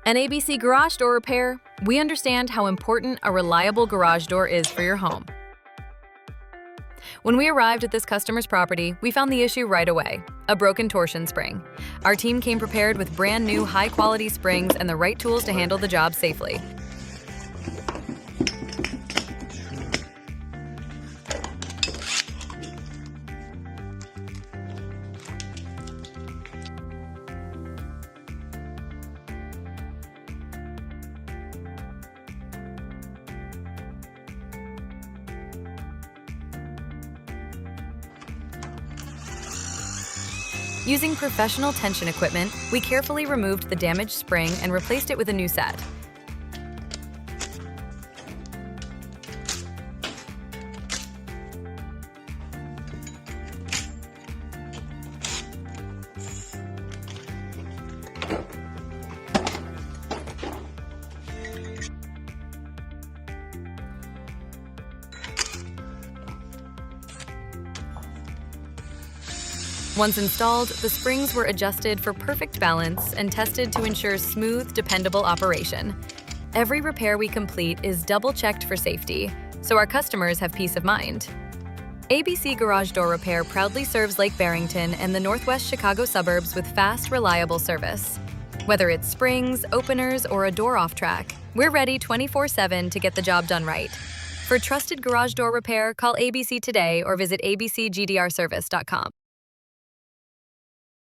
At ABC Garage Door Repair, we understand how important a reliable garage door is for your home. When we arrived at this customer's property, we found the issue right away: a broken torsion spring. Our team came prepared with brand new high-quality springs and the right tools to handle the job safely. Using professional tension equipment, we carefully removed the damaged spring and replaced it with a new set. Once installed, the springs were adjusted for perfect balance and tested to ensure smooth, dependable operation. Every repair we complete is double-checked for safety, so our customers have peace of mind. ABC Garage Door Repair proudly serves Lake Barrington and the Northwest Chicago suburbs with fast, reliable service. Whether it's springs, openers, or a door off track, we're ready 24/7 to get the job done right. For trusted garage door repair, call ABC today or visit abcgdrservice.com.